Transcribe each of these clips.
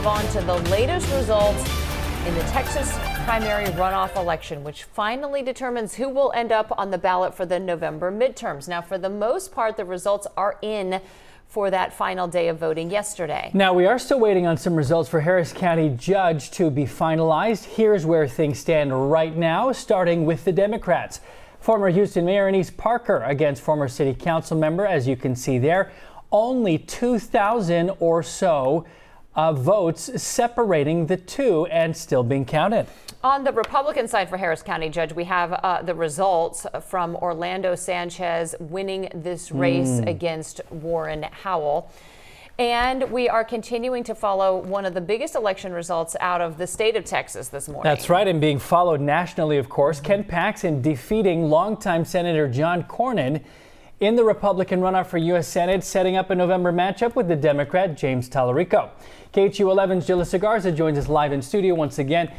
move on to the latest results in the Texas primary runoff election, which finally determines who will end up on the ballot for the November midterms. Now, for the most part, the results are in for that final day of voting yesterday. Now, we are still waiting on some results for Harris County judge to be finalized. Here's where things stand right now, starting with the Democrats. Former Houston Mayor Anise Parker against former city council member, as you can see there. Only 2,000 or so votes separating the two and still being counted. On the Republican side for Harris County judge, we have the results from Orlando Sanchez winning this race against Warren Howell. And we are continuing to follow one of the biggest election results out of the state of Texas this morning. That's right, and being followed nationally, of course. Ken Paxton defeating longtime Senator John Cornyn in the Republican runoff for U.S. Senate, setting up a November matchup with the Democrat James Tallarico. KHU 11's Jalissa Garza joins us live in studio once again.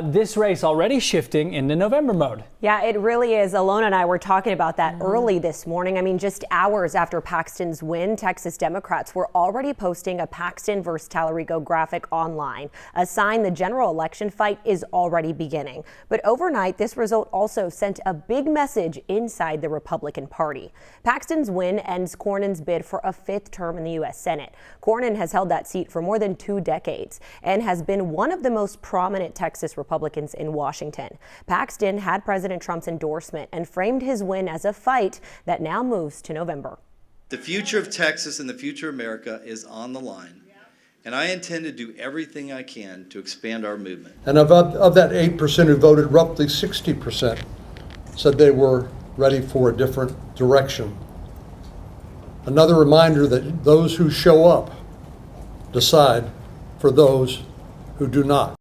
This race already shifting into November mode. Yeah, it really is. Alona and I were talking about that early this morning. I mean, just hours after Paxton's win, Texas Democrats were already posting a Paxton versus Tallarico graphic online, a sign the general election fight is already beginning. But overnight, this result also sent a big message inside the Republican Party. Paxton's win ends Cornyn's bid for a fifth term in the U.S. Senate. Cornyn has held that seat for more than 2 decades and has been one of the most prominent Texas Republicans in Washington. Paxton had President Trump's endorsement and framed his win as a fight that now moves to November. The future of Texas and the future of America is on the line, and I intend to do everything I can to expand our movement. And of that 8% who voted, roughly 60% said they were ready for a different direction. Another reminder that those who show up decide for those who do not.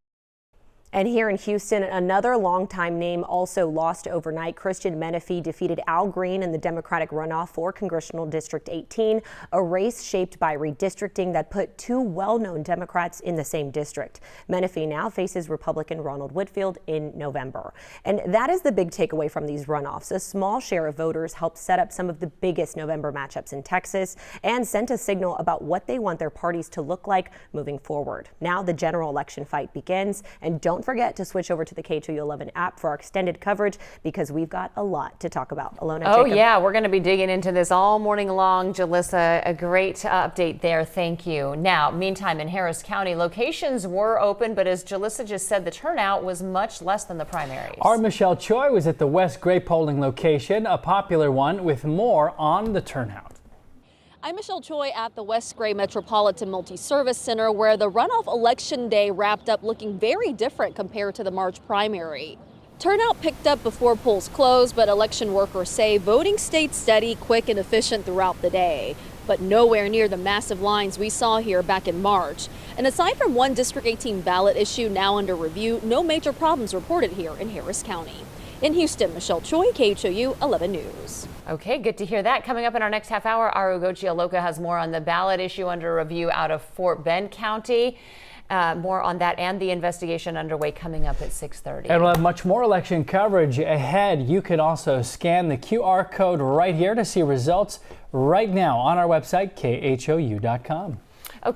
And here in Houston, another longtime name also lost overnight. Christian Menifee defeated Al Green in the Democratic runoff for Congressional District 18, a race shaped by redistricting that put 2 well-known Democrats in the same district. Menifee now faces Republican Ronald Whitfield in November. And that is the big takeaway from these runoffs. A small share of voters helped set up some of the biggest November matchups in Texas and sent a signal about what they want their parties to look like moving forward. Now the general election fight begins, and don't forget to switch over to the KHU 11 app for our extended coverage because we've got a lot to talk about. Alona, oh, Jacob. Yeah, we're going to be digging into this all morning long. Jalissa, a great update there. Thank you. Now, meantime, in Harris County, locations were open, but as Jalissa just said, the turnout was much less than the primaries. Our Michelle Choi was at the West Gray polling location, a popular one, with more on the turnout. I'm Michelle Choi at the West Gray Metropolitan Multi-Service Center, where the runoff election day wrapped up looking very different compared to the March primary. Turnout picked up before polls closed, but election workers say voting stayed steady, quick, and efficient throughout the day. But nowhere near the massive lines we saw here back in March. And aside from one District 18 ballot issue now under review, no major problems reported here in Harris County. In Houston, Michelle Choi, KHOU 11 News. Okay, good to hear that. Coming up in our next half hour, Aru Gochialoka has more on the ballot issue under review out of Fort Bend County. More on that and the investigation underway coming up at 6:30. And we'll have much more election coverage ahead. You can also scan the QR code right here to see results right now on our website, khou.com.